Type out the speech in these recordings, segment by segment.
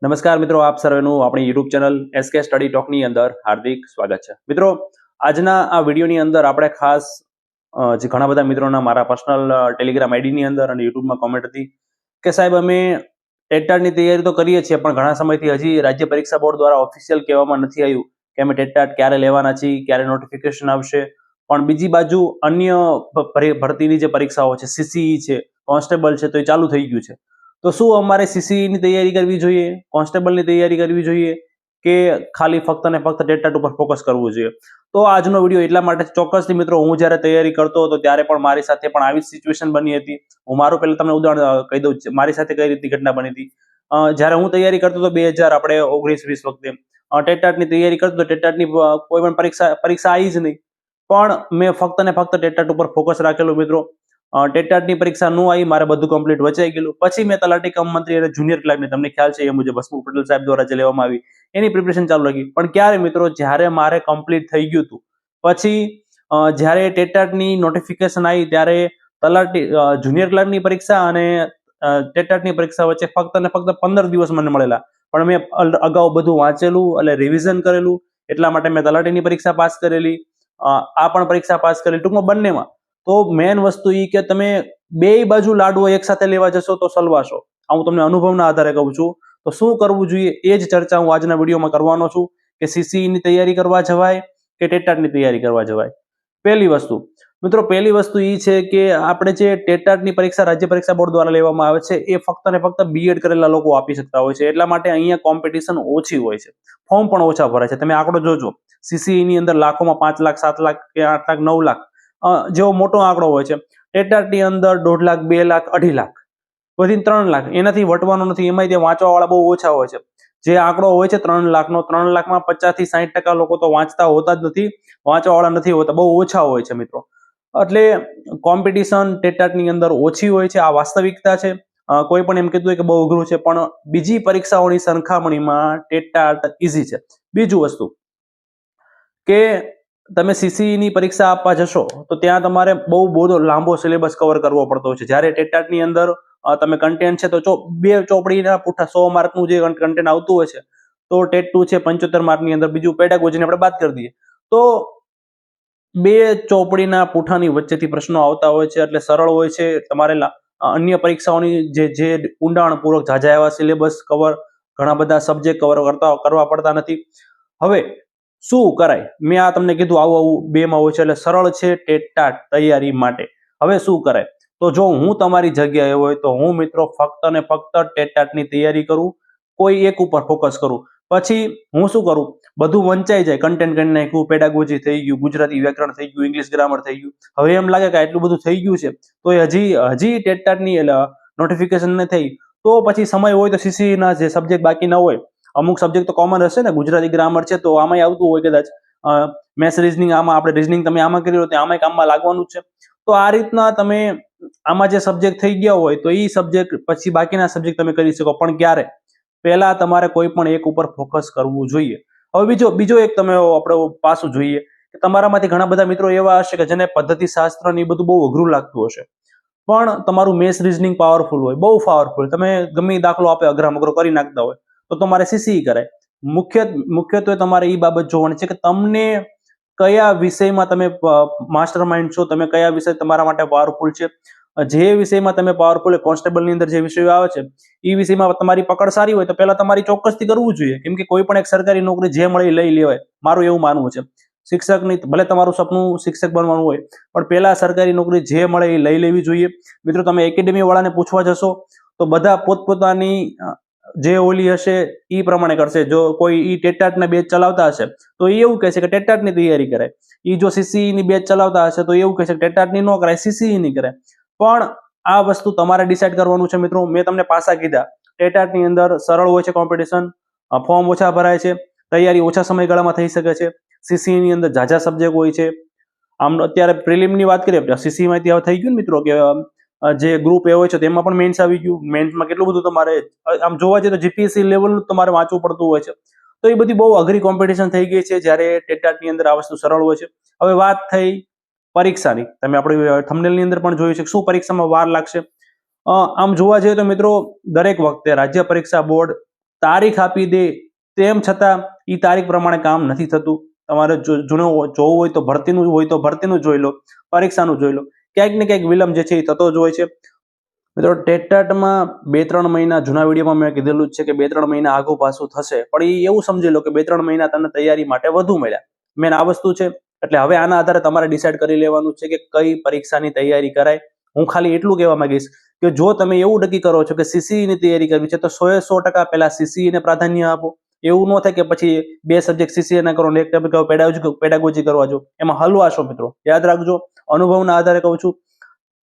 નમસ્કાર મિત્રો, આપ સર્વેનું આપણી યુટ્યુબ ચેનલ એસકે સ્ટડી ટોકની અંદર હાર્દિક સ્વાગત છે. મિત્રો, આજના આ વિડીયોની અંદર આપણે ખાસ જે ઘણા બધા મિત્રોના મારા પર્સનલ ટેલિગ્રામ આઈડીની અંદર અને યુટ્યુબમાં કોમેન્ટ હતી કે સાહેબ અમે ટેટટાટની તૈયારી તો કરીએ છીએ, પણ ઘણા સમયથી હજી રાજ્ય પરીક્ષા બોર્ડ દ્વારા ઓફિશિયલ કહેવામાં નથી આવ્યું કે અમે ટેટટાટ ક્યારે લેવાના છીએ, ક્યારે નોટિફિકેશન આવશે. પણ બીજી બાજુ અન્ય ભરતીની જે પરીક્ષાઓ છે, સીસીઈ છે, કોન્સ્ટેબલ છે, તો એ ચાલુ થઈ ગયું છે. તો શું અમારે સીસીઈની તૈયારી કરવી જોઈએ, કોન્સ્ટેબલની તૈયારી કરવી જોઈએ, કે ખાલી ફક્ત ને ફક્ત ટેટટાટ ઉપર ફોકસ કરવું જોઈએ? તો આજનો વિડીયો એટલા માટે ચોક્કસથી મિત્રો, હું જ્યારે તૈયારી કરતો હતો ત્યારે પણ મારી સાથે પણ આવી સિચ્યુએશન બની હતી. હું મારું પહેલા તમને ઉદાહરણ કહી દઉં, મારી સાથે કઈ રીતની ઘટના બની હતી. જ્યારે હું તૈયારી કરતો હતો 2019-20 વખતે ટેટટાટની તૈયારી કરતો હતો, ટેટટાટની કોઈ પણ પરીક્ષા આવી જ નહીં, પણ મેં ફક્ત ને ફક્ત ટેટટાટ ઉપર ફોકસ રાખેલું મિત્રો. ટેટટાટની પરીક્ષા ન આવી, મારે બધું કમ્પ્લીટ વચાઈ ગયેલું. પછી મેં તલાટી કમ મંત્રી અને જુનિયર ક્લાર્કની, તમને ખ્યાલ છે એ મુજબ હસમુખ પટેલ સાહેબ દ્વારા જે લેવામાં આવી, એની પ્રિપરેશન ચાલુ રાખી. પણ ક્યારે મિત્રો, જ્યારે મારે કમ્પ્લીટ થઈ ગયું હતું, પછી જ્યારે ટેટટાટની નોટિફિકેશન આવી ત્યારે તલાટી જુનિયર ક્લાર્કની પરીક્ષા અને ટેટટાટની પરીક્ષા વચ્ચે ફક્ત ને ફક્ત 15 દિવસ મને મળેલા. પણ મેં અગાઉ બધું વાંચેલું એટલે રિવિઝન કરેલું, એટલા માટે મેં તલાટીની પરીક્ષા પાસ કરેલી, આ પણ પરીક્ષા પાસ કરેલી, ટૂંકમાં બંનેમાં. તો મેન વસ્તુ એ કે તમે બે બાજુ લાડવો એક સાથે લેવા જશો તો સલવાશો. હું તમને અનુભવના આધારે કહું છું. તો શું કરવું જોઈએ એ જ ચર્ચા હું આજના વિડીયોમાં કરવાનો છું, કે સીસીઈની તૈયારી કરવા જવાય કે ટેટટાટની તૈયારી કરવા જવાય. પહેલી વસ્તુ મિત્રો, પહેલી વસ્તુ એ છે કે આપણે જે ટેટટાટની પરીક્ષા રાજ્ય પરીક્ષા બોર્ડ દ્વારા લેવામાં આવે છે, એ ફક્ત ને ફક્ત બીએડ કરેલા લોકો આપી શકતા હોય છે. એટલા માટે અહીંયા કોમ્પિટિશન ઓછી હોય છે, ફોર્મ પણ ઓછા ભરાય છે. તમે આંકડો જોજો, સીસીઈની અંદર લાખોમાં 5 લાખ 7 લાખ કે 8 લાખ 9 લાખ જેવો મોટો આંકડો હોય છે. ટેટટાટની અંદર 1.5 લાખ 2 લાખ 2.5 લાખ વધી 3 લાખ, એનાથી વટવાનો નથી. એમાં ત્યાં વાંચવા વાળા બહુ ઓછા હોય છે. જે આંકડો હોય છે 3 લાખનો, 3 લાખમાં 50 થી 60% લોકો તો વાંચતા હોતા જ નથી, વાંચવા વાળા નથી હોતા, બહુ ઓછા હોય છે મિત્રો. એટલે કોમ્પિટિશન ટેટટાટની અંદર ઓછી હોય છે, આ વાસ્તવિકતા છે. કોઈ પણ એમ કીધું હોય કે બહુ અઘરું છે, પણ બીજી પરીક્ષાઓની સરખામણીમાં ટેટટાટ ઈઝી છે. બીજું વસ્તુ કે તમે સીસીઈની પરીક્ષા આપવા જશો તો ત્યાં તમારે બહુ બધો લાંબો સિલેબસ કવર કરવો પડતો હોય છે. જ્યારે ટેટટાટની અંદર તમે કન્ટેન્ટ છે તો 2 ચોપડીના પુઠ્ઠા 100 માર્કનું જે કન્ટેન્ટ આવતું હોય છે, તો ટેટ 2 છે 75 માર્કની અંદર, બીજું પેડાગોજીને આપણે બાદ કરી દઈએ તો 2 ચોપડીના પુઠ્ઠાની વચ્ચેથી પ્રશ્નો આવતા હોય છે. એટલે સરળ હોય છે. તમારે અન્ય પરીક્ષાઓની જે ઊંડાણપૂર્વક ઝાઝા એવા સિલેબસ કવર, ઘણા બધા સબ્જેક્ટ કવર કરવા પડતા નથી. હવે શું કરાય? મેં આ તમને કીધું આવું બેમાં હોય છે. એટલે સરળ છે ટેટટાટ તૈયારી માટે. હવે શું કરાય? તો જો હું તમારી જગ્યાએ હોય તો હું મિત્રો ફક્ત ને ફક્ત ટેટટાટની તૈયારી કરું, કોઈ એક ઉપર ફોકસ કરું. પછી હું શું કરું, બધું વંચાઈ જાય, કન્ટેન્ટ કરી નાખ્યું, પેડાગોજી થઈ ગયું, ગુજરાતી વ્યાકરણ થઈ ગયું, ઇંગ્લિશ ગ્રામર થઈ ગયું. હવે એમ લાગે કે આટલું બધું થઈ ગયું છે તો હજી ટેટટાટની નોટિફિકેશન ન થઈ, તો પછી સમય હોય તો સીસીઈના જે સબ્જેક્ટ બાકી ન હોય, અમુક સબ્જેક્ટ તો કોમન હશે ને, ગુજરાતી ગ્રામર છે તો આમાં આવતું હોય કદાચ, મેથ્સ રીઝનિંગ, આમાં આપણે રીઝનિંગ તમે આમાં કરી લો તો આમાં કામમાં લાગવાનું જ છે. તો આ રીતના તમે આમાં જે સબ્જેક્ટ થઈ ગયા હોય તો એ સબ્જેક્ટ પછી બાકીના સબ્જેક્ટ તમે કરી શકો, પણ ક્યારે? પહેલા તમારે કોઈ પણ એક ઉપર ફોકસ કરવું જોઈએ. હવે બીજો એક તમે આપણે પાસું જોઈએ કે તમારામાંથી ઘણા બધા મિત્રો એવા હશે કે જેને પદ્ધતિ શાસ્ત્ર ને એ બધું બહુ અઘરું લાગતું હશે, પણ તમારું મેથ્સ રીઝનિંગ પાવરફુલ હોય, બહુ પાવરફુલ, તમે ગમે દાખલો આપે અઘરામ અઘરો કરી નાખતા હોય, તો તમારે સીસીઈ કરાય. મુખ્યત્વે તમારે એ બાબત જોવાની છે કે તમને કયા વિષયમાં તમે માસ્ટર માઇન્ડ છો, તમે કયા વિષય તમારા માટે પાવરફુલ છે. જે વિષયમાં તમે પાવરફુલ, કોન્સ્ટેબલની અંદર જે વિષયો આવે છે એ વિષયમાં તમારી પકડ સારી હોય તો પહેલા તમારી ચોક્કસથી કરવું જોઈએ. કેમ કે કોઈ પણ એક સરકારી નોકરી જે મળે લઈ લેવાય, મારું એવું માનવું છે. શિક્ષકની ભલે તમારું સપનું શિક્ષક બનવાનું હોય, પણ પહેલા સરકારી નોકરી જે મળે એ લઈ લેવી જોઈએ. મિત્રો, તમે એકેડેમી વાળાને પૂછવા જશો તો બધા પોતપોતાની જે ઓલી હશે એ પ્રમાણે કરશે. જો કોઈ ઈ ટેટટાટના બેચ ચલાવતા હશે તો એ એવું કહેશે કે ટેટટાટની તૈયારી કરાય. એ જો સીસીઈની બેચ ચલાવતા હશે તો એવું કહેશે કે ટેટટાટની ન કરાય, સીસીઈની કરાય. પણ આ વસ્તુ તમારે ડિસાઈડ કરવાનું છે મિત્રો. મેં તમને પાસા કીધા, ટેટટાટની અંદર સરળ હોય છે કોમ્પિટિશન, ફોર્મ ઓછા ભરાય છે, તૈયારી ઓછા સમયગાળામાં થઈ શકે છે. સીસીઈની અંદર ઝાઝા સબ્જેક્ટ હોય છે. આમ અત્યારે પ્રિલિમની વાત કરીએ, સીસીઈમાં ત્યાં થઈ ગયું ને મિત્રો કે જે ગ્રુપ એ હોય છે તેમાં પણ મેન્સ આવી ગયું. મેન્સમાં કેટલું બધું તમારે આમ જોવા જઈએ તો જીપીએસસી લેવલનું તમારે વાંચવું પડતું હોય છે. તો એ બધી બહુ અઘરી કોમ્પિટિશન થઈ ગઈ છે, જ્યારે ટેટટાટની અંદર આ વસ્તુ સરળ હોય છે. હવે વાત થઈ પરીક્ષાની. તમે આપણી થંબનેલની અંદર પણ જોયું છે કે શું પરીક્ષામાં વાર લાગશે. આમ જોવા જઈએ તો મિત્રો, દરેક વખતે રાજ્ય પરીક્ષા બોર્ડ તારીખ આપી દે, તેમ છતાં એ તારીખ પ્રમાણે કામ નથી થતું. તમારે જૂનું જોવું હોય તો ભરતીનું હોય તો ભરતીનું જોઈ લો, પરીક્ષાનું જોઈ લો, ક્યાંક ને ક્યાંક વિલંબ જે છે એ થતો જ હોય છે. મિત્રો ટેટમાં 2-3 મહિના, જૂના વિડીયોમાં મેં કીધેલું જ છે કે 2-3 મહિના આગું પાછું થશે, પણ એ એવું સમજી લો કે 2-3 મહિના તમને તૈયારી માટે વધુ મળ્યા. મેન આ વસ્તુ છે. એટલે હવે આના આધારે તમારે ડિસાઇડ કરી લેવાનું છે કે કઈ પરીક્ષાની તૈયારી કરાય. હું ખાલી એટલું કહેવા માંગીશ કે જો તમે એવું નક્કી કરો છો કે સીસીઈની તૈયારી કરવી છે તો 100% પહેલા સીસીઈને પ્રાધાન્ય આપો. એવું ન થાય કે પછી 2 સબ્જેક્ટ સીસીએ ના કરો ને એક ટોપિક પેડાગોજી કરવા જો, એમાં હલવાશો મિત્રો. યાદ રાખજો, અનુભવના આધારે કહું છું,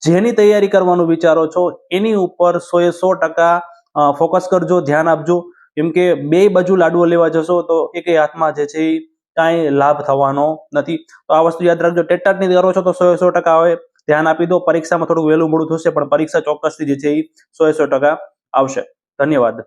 જેની તૈયારી કરવાનું વિચારો છો એની ઉપર 100% ફોકસ કરજો, ધ્યાન આપજો. કેમ કે બે બાજુ લાડવો લેવા જશો તો એકે હાથમાં જે છે કાંઈ લાભ થવાનો નથી. તો આ વસ્તુ યાદ રાખજો. ટેટની કરો છો તો 100% હવે ધ્યાન આપી દો. પરીક્ષામાં થોડું વહેલું મોડું થશે પણ પરીક્ષા ચોક્કસથી જે છે એ 100% આવશે. ધન્યવાદ.